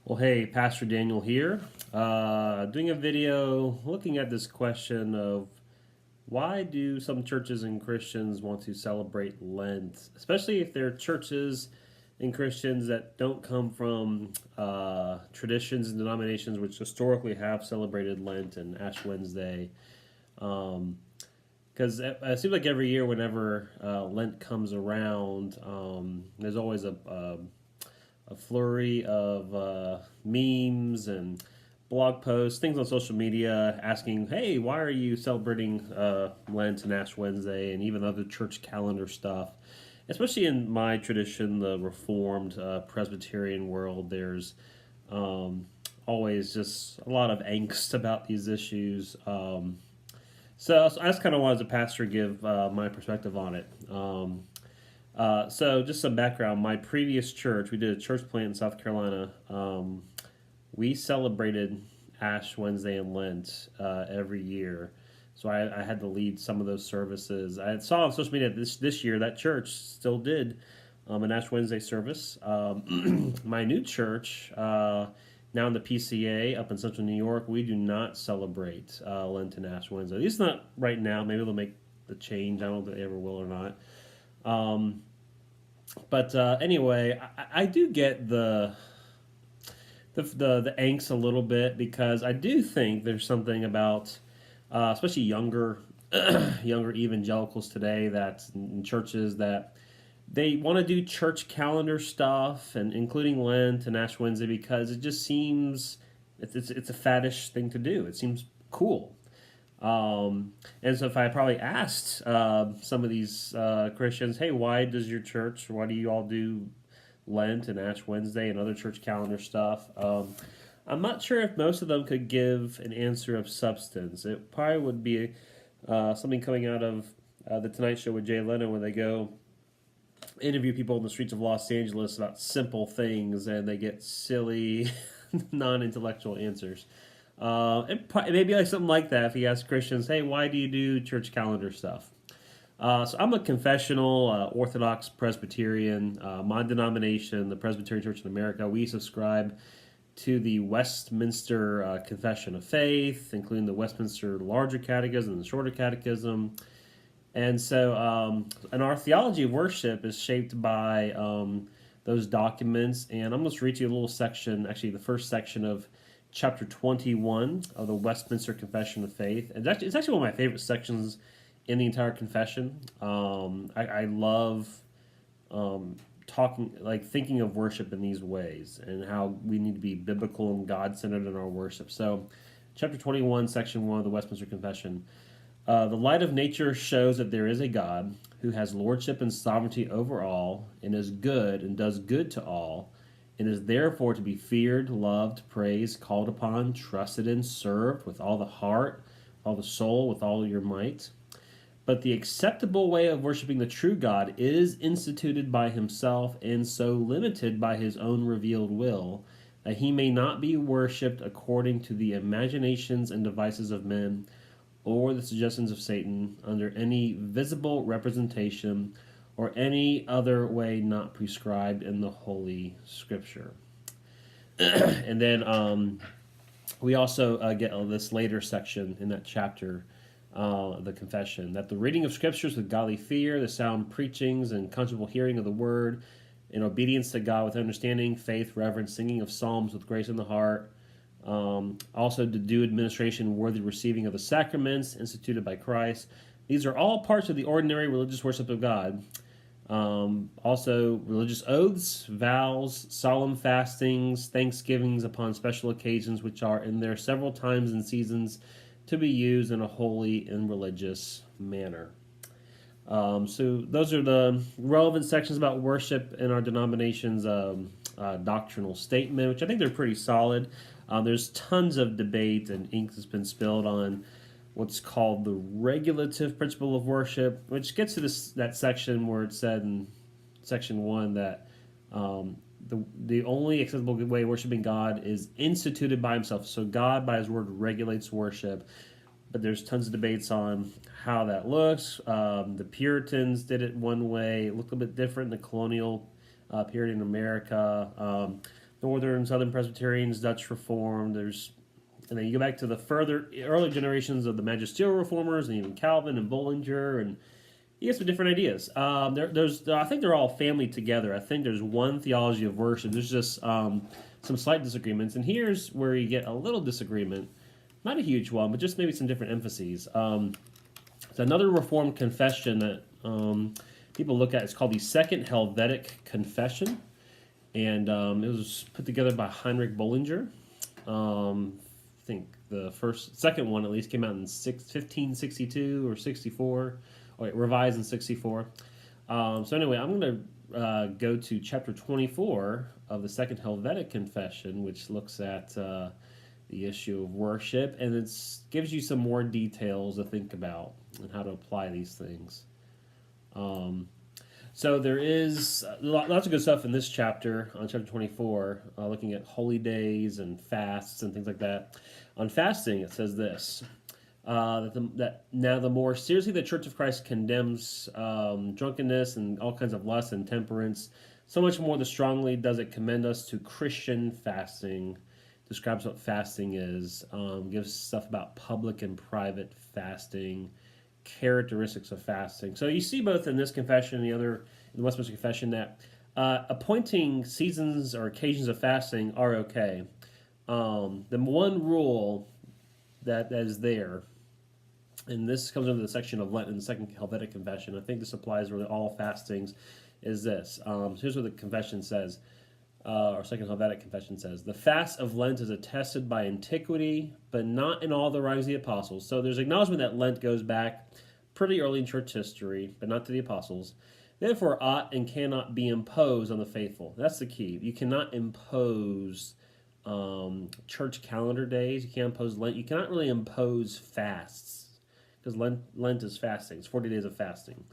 Well, hey, Pastor Daniel here, doing a video looking at this question of why do some churches and Christians want to celebrate Lent, especially if they're churches and Christians that don't come from traditions and denominations which historically have celebrated Lent and Ash Wednesday. Because it seems like every year, whenever Lent comes around, there's always a flurry of memes and blog posts, things on social media asking, hey, why are you celebrating Lent and Ash Wednesday and even other church calendar stuff? Especially in my tradition, the Reformed Presbyterian world, there's always just a lot of angst about these issues. So I just kind of wanted as a pastor give my perspective on it. So just some background. My previous church, we did a church plant in South Carolina. We celebrated Ash Wednesday and Lent every year. So I had to lead some of those services. I saw on social media this year that church still did an Ash Wednesday service. My new church, now in the PCA up in Central New York, we do not celebrate Lent and Ash Wednesday. At least not right now. Maybe they'll make the change. I don't know if they ever will or not. But anyway, I do get the angst a little bit because I do think there's something about, especially younger evangelicals today, that in churches that they want to do church calendar stuff and including Lent and Ash Wednesday because it just seems it's a faddish thing to do. It seems cool. And so if I probably asked some of these Christians, hey, why do you all do Lent and Ash Wednesday and other church calendar stuff? I'm not sure if most of them could give an answer of substance. It probably would be something coming out of the Tonight Show with Jay Leno when they go interview people in the streets of Los Angeles about simple things and they get silly, non-intellectual answers. It may be like something like that if you ask Christians, hey, why do you do church calendar stuff? So I'm a confessional Orthodox Presbyterian. My denomination, the Presbyterian Church in America, we subscribe to the Westminster Confession of Faith, including the Westminster Larger Catechism and the Shorter Catechism. And so, and our theology of worship is shaped by those documents. And I'm going to read you a little section, actually the first section of chapter 21 of the Westminster Confession of Faith. And it's actually one of my favorite sections in the entire confession. I love thinking of worship in these ways and how we need to be biblical and God-centered in our worship. So, chapter 21, section 1 of the Westminster Confession. The light of nature shows that there is a God who has lordship and sovereignty over all and is good and does good to all, and is therefore to be feared, loved, praised, called upon, trusted in, served with all the heart, all the soul, with all your might. But the acceptable way of worshiping the true God is instituted by himself and so limited by his own revealed will that he may not be worshipped according to the imaginations and devices of men or the suggestions of Satan under any visible representation or any other way not prescribed in the Holy Scripture. And then we also get this later section in that chapter, the confession, that the reading of Scriptures with godly fear, the sound preachings and conscious hearing of the Word, in obedience to God with understanding, faith, reverence, singing of psalms with grace in the heart, also to do administration worthy receiving of the sacraments instituted by Christ. These are all parts of the ordinary religious worship of God. Also, religious oaths, vows, solemn fastings, thanksgivings upon special occasions, which are in there several times and seasons to be used in a holy and religious manner. So those are the relevant sections about worship in our denomination's doctrinal statement, which I think they're pretty solid. There's tons of debate and ink that's been spilled on what's called the regulative principle of worship, which gets to that section where it said in section 1 that the only acceptable way of worshiping God is instituted by himself. So God, by his word, regulates worship. But there's tons of debates on how that looks. The Puritans did it one way. It looked a bit different in the colonial period in America. Northern, Southern Presbyterians, Dutch Reformed. And then you go back to the further early generations of the magisterial reformers, and even Calvin and Bullinger, and you get some different ideas. I think they're all family together. I think there's one theology of worship. There's just some slight disagreements, and here's where you get a little disagreement. Not a huge one, but just maybe some different emphases. It's another Reformed confession that people look at. It's called the Second Helvetic Confession, and it was put together by Heinrich Bullinger. I think the second one at least came out in 1562 or 64. Oh, wait, revised in 64. So anyway, I'm going to go to chapter 24 of the Second Helvetic Confession, which looks at the issue of worship, and it gives you some more details to think about and how to apply these things. So there is lots of good stuff in this chapter, on chapter 24, looking at holy days and fasts and things like that. On fasting, it says this, that now the more seriously the Church of Christ condemns drunkenness and all kinds of lust and temperance, so much more the strongly does it commend us to Christian fasting, describes what fasting is, gives stuff about public and private fasting, characteristics of fasting. So you see both in this confession and in the Westminster Confession, that appointing seasons or occasions of fasting are okay. The one rule that is there, and this comes under the section of Lent in the Second Helvetic Confession, I think this applies really all fastings, is this. So here's what the confession says, or Second Helvetic Confession says: the fast of Lent is attested by antiquity, but not in all the writings of the apostles. So there's acknowledgement that Lent goes back pretty early in church history, but not to the apostles. Therefore, ought and cannot be imposed on the faithful. That's the key. You cannot impose church calendar days. You can't impose Lent. You cannot really impose fasts, because Lent is fasting. It's 40 days of fasting.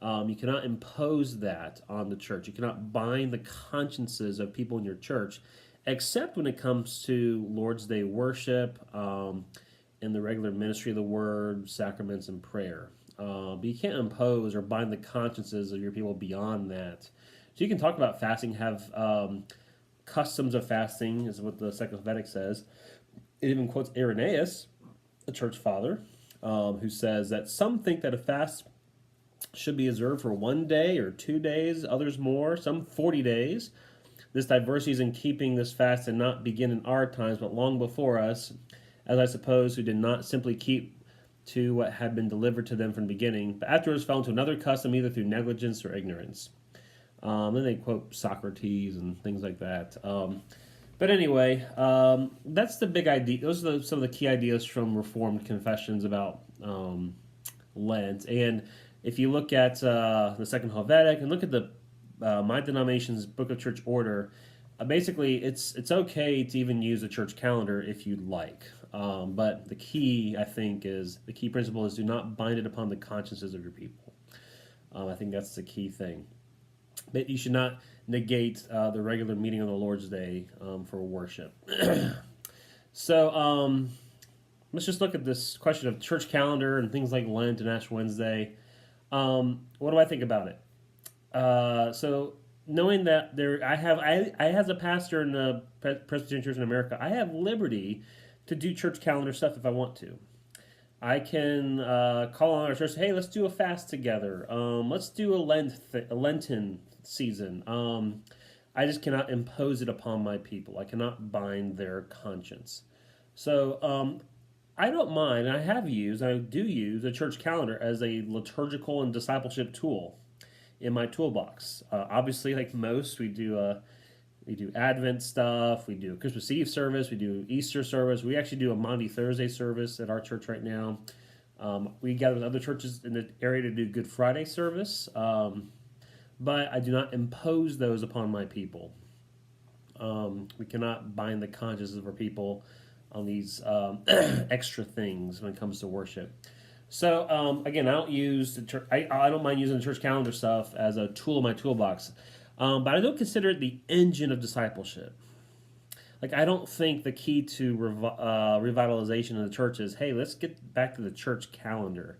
You cannot impose that on the church. You cannot bind the consciences of people in your church, except when it comes to Lord's Day worship and the regular ministry of the Word, sacraments, and prayer. But you can't impose or bind the consciences of your people beyond that. So you can talk about fasting, have customs of fasting, is what the Second Helvetic says. It even quotes Irenaeus, a church father, who says that some think that a fast should be observed for 1 day or 2 days, others more, some 40 days. This diversity is in keeping this fast and not begin in our times, but long before us, as I suppose, who did not simply keep to what had been delivered to them from the beginning, but afterwards fell into another custom, either through negligence or ignorance. Then they quote Socrates and things like that. But anyway, that's the big idea. Those are some of the key ideas from Reformed confessions about Lent. And if you look at the Second Helvetic and look at the my denomination's Book of Church Order, basically it's okay to even use a church calendar if you'd like. But the key, I think, the key principle is do not bind it upon the consciences of your people. I think that's the key thing. But you should not negate the regular meeting on the Lord's Day for worship. So let's just look at this question of church calendar and things like Lent and Ash Wednesday. What do I think about it? So knowing that I as a pastor in the Presbyterian Church in America, I have liberty to do church calendar stuff if I want to. I can call on our church, hey, let's do a fast together. Let's do a Lenten season. I just cannot impose it upon my people. I cannot bind their conscience. So I don't mind, and I do use a church calendar as a liturgical and discipleship tool in my toolbox. Obviously, like most, we do Advent stuff, we do a Christmas Eve service, we do Easter service. We actually do a Maundy Thursday service at our church right now. We gather with other churches in the area to do Good Friday service, but I do not impose those upon my people. We cannot bind the consciences of our people on these extra things when it comes to worship. So again, I don't use the church. I don't mind using the church calendar stuff as a tool in my toolbox. But I don't consider it the engine of discipleship. Like, I don't think the key to revitalization in the church is, hey, let's get back to the church calendar.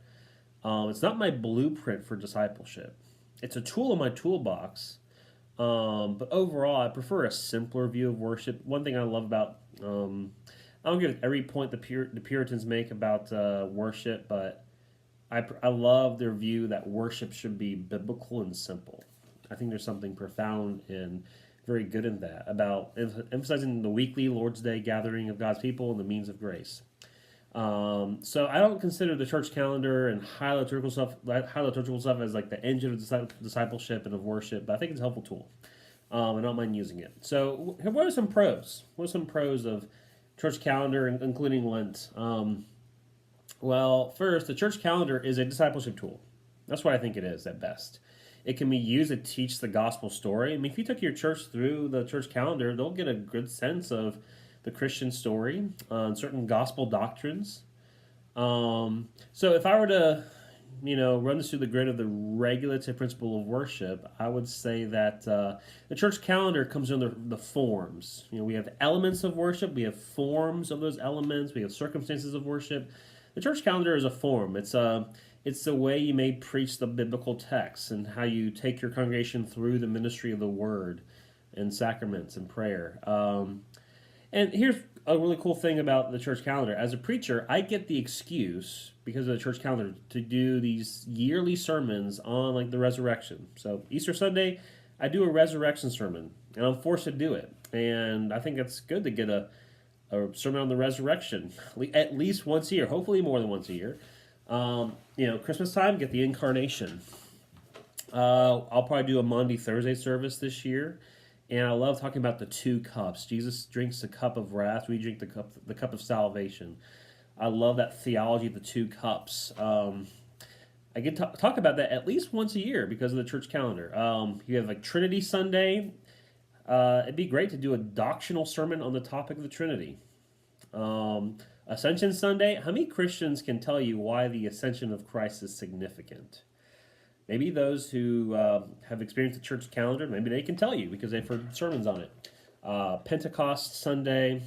It's not my blueprint for discipleship. It's a tool in my toolbox, But overall, I prefer a simpler view of worship. One thing I love about, I don't get every point the Puritans make about worship, but I love their view that worship should be biblical and simple. I think there's something profound and very good in that about emphasizing the weekly Lord's Day gathering of God's people and the means of grace. So I don't consider the church calendar and high liturgical stuff as like the engine of discipleship and of worship, but I think it's a helpful tool. I don't mind using it. So what are some pros? What are some pros of church calendar, including Lent? Well, first, the church calendar is a discipleship tool. That's what I think it is at best. It can be used to teach the gospel story. I mean, if you took your church through the church calendar, they'll get a good sense of the Christian story, certain gospel doctrines. So if I were to, run this through the grid of the regulative principle of worship, I would say that the church calendar comes under the forms. We have elements of worship, we have forms of those elements, we have circumstances of worship. The church calendar is a form. It's the way you may preach the biblical text and how you take your congregation through the ministry of the word and sacraments and prayer. And here's a really cool thing about the church calendar. As a preacher, I get the excuse, because of the church calendar, to do these yearly sermons on like the resurrection. So Easter Sunday, I do a resurrection sermon, and I'm forced to do it. And I think it's good to get a sermon on the resurrection at least once a year, hopefully more than once a year. Christmas time, get the incarnation. I'll probably do a Maundy Thursday service this year. And I love talking about the two cups. Jesus drinks the cup of wrath. We drink the cup of salvation. I love that theology of the two cups. I get to talk about that at least once a year because of the church calendar. You have like Trinity Sunday. It'd be great to do a doctrinal sermon on the topic of the Trinity. Ascension Sunday. How many Christians can tell you why the ascension of Christ is significant? Maybe those who have experienced the church calendar, maybe they can tell you because they've heard sermons on it. Pentecost Sunday.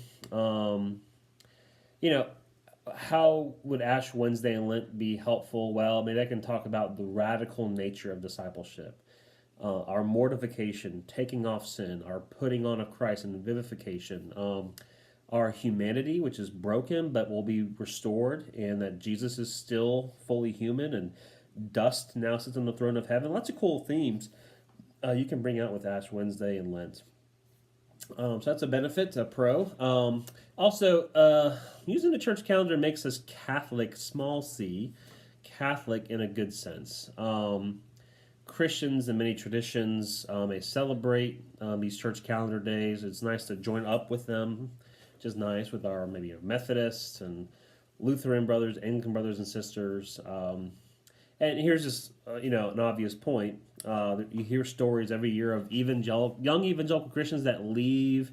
How would Ash Wednesday and Lent be helpful? Well, maybe I can talk about the radical nature of discipleship. Our mortification, taking off sin, our putting on of Christ and vivification, our humanity, which is broken but will be restored, and that Jesus is still fully human and dust now sits on the throne of heaven. Lots of cool themes you can bring out with Ash Wednesday and Lent. So that's a benefit, a pro. Also, using the church calendar makes us Catholic, small c, Catholic in a good sense. Christians and many traditions may celebrate these church calendar days. It's nice to join up with them, which is nice with our Methodists and Lutheran brothers, Anglican brothers and sisters. And here's just an obvious point. You hear stories every year of young evangelical Christians that leave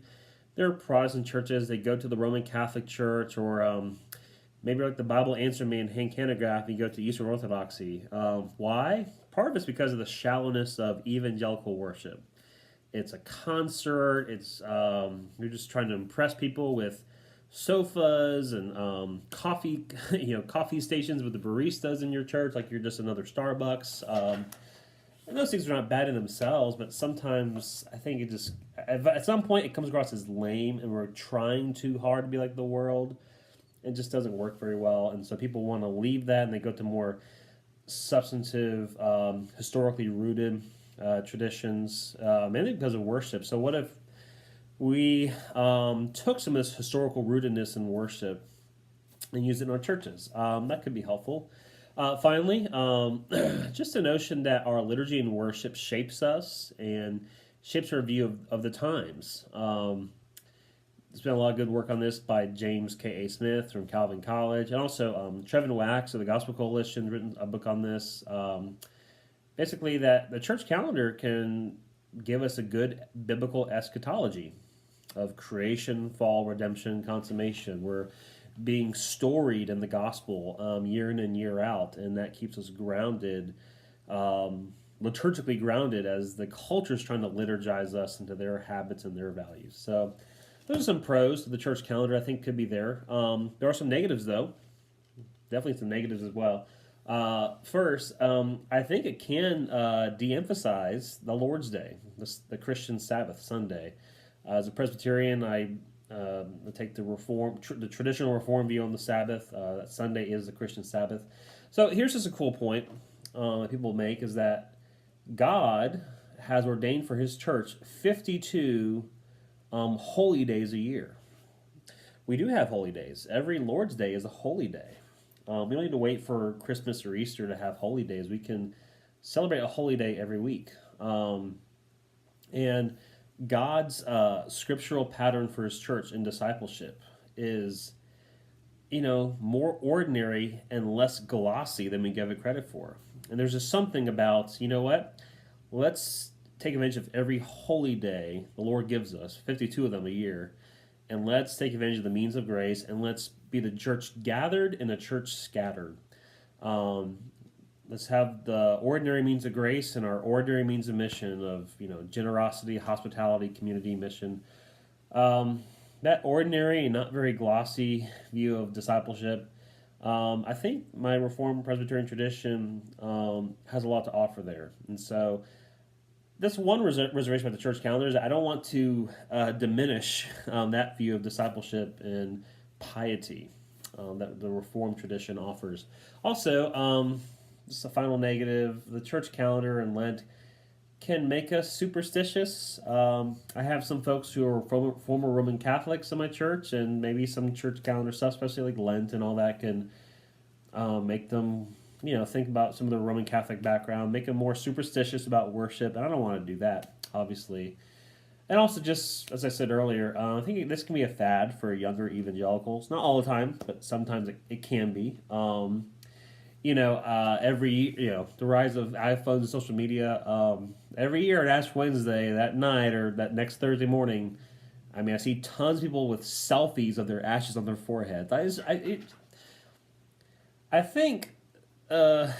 their Protestant churches. They go to the Roman Catholic Church, or maybe like the Bible Answer Me and Hank Hanegraaff, you go to Eastern Orthodoxy. Why? Part of it's because of the shallowness of evangelical worship. It's a concert. It's you're just trying to impress people with sofas and coffee, coffee stations with the baristas in your church, like you're just another Starbucks. And those things are not bad in themselves, but sometimes I think it just, at some point, it comes across as lame, and we're trying too hard to be like the world. It just doesn't work very well, and so people want to leave that, and they go to more substantive, historically rooted traditions, mainly because of worship. So what if we took some of this historical rootedness in worship and used it in our churches? That could be helpful. Finally, just the notion that our liturgy and worship shapes us and shapes our view of the times. There's been a lot of good work on this by James K.A. Smith from Calvin College, and also Trevin Wax of the Gospel Coalition written a book on this. Basically, that the church calendar can give us a good biblical eschatology of creation, fall, redemption, consummation. We're being storied in the gospel year in and year out, and that keeps us grounded, liturgically grounded, as the culture is trying to liturgize us into their habits and their values. So those are some pros to the church calendar I think could be there. There are some negatives, though. Definitely some negatives as well. First, I think it can de-emphasize the Lord's Day, the Christian Sabbath, Sunday. As a Presbyterian, I take the traditional Reform view on the Sabbath. That Sunday is the Christian Sabbath. So here's just a cool point that people make is that God has ordained for His church 52 holy days a year. We do have holy days. Every Lord's Day is a holy day. We don't need to wait for Christmas or Easter to have holy days. We can celebrate a holy day every week. And God's scriptural pattern for His church in discipleship is, more ordinary and less glossy than we give it credit for. And there's just something about, let's take advantage of every holy day the Lord gives us, 52 of them a year, and let's take advantage of the means of grace, and let's be the church gathered and the church scattered. Let's have the ordinary means of grace and our ordinary means of mission of generosity, hospitality, community mission. That ordinary and not very glossy view of discipleship, I think my Reformed Presbyterian tradition has a lot to offer there, and so. That's one reservation about the church calendar is that I don't want to diminish that view of discipleship and piety that the Reformed tradition offers. Also, just a final negative, the church calendar and Lent can make us superstitious. I have some folks who are former Roman Catholics in my church, and maybe some church calendar stuff, especially like Lent and all that, can make them think about some of the Roman Catholic background, make them more superstitious about worship, and I don't want to do that, obviously. And also, just as I said earlier, I think this can be a fad for younger evangelicals. Not all the time, but sometimes it can be. The rise of iPhones and social media. Every year at Ash Wednesday, that night or that next Thursday morning, I see tons of people with selfies of their ashes on their foreheads. I think. I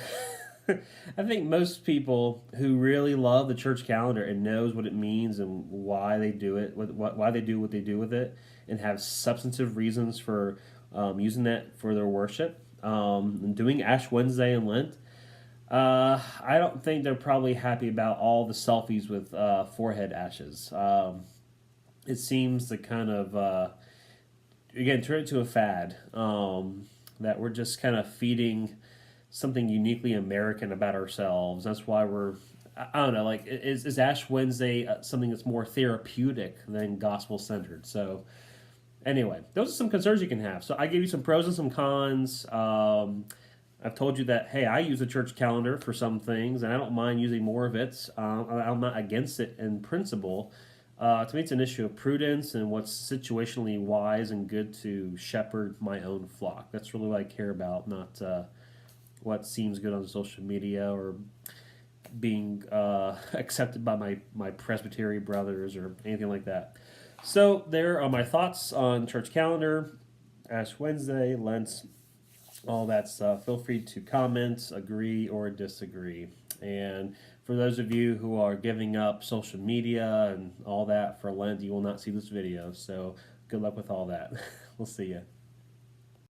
think most people who really love the church calendar and knows what it means and why they do it, why they do what they do with it, and have substantive reasons for using that for their worship, and doing Ash Wednesday and Lent, I don't think they're probably happy about all the selfies with forehead ashes. It seems to kind of, again, turn it to a fad that we're just kind of feeding something uniquely American about ourselves. That's why I don't know, is Ash Wednesday something that's more therapeutic than gospel-centered? So anyway, those are some concerns you can have. So I gave you some pros and some cons. I've told you that, hey, I use a church calendar for some things, and I don't mind using more of it. I'm not against it in principle. To me, it's an issue of prudence and what's situationally wise and good to shepherd my own flock. That's really what I care about, not what seems good on social media or being accepted by my Presbyterian brothers or anything like that. So there are my thoughts on church calendar, Ash Wednesday, Lent, all that stuff. Feel free to comment, agree, or disagree. And for those of you who are giving up social media and all that for Lent, you will not see this video. So good luck with all that. We'll see you.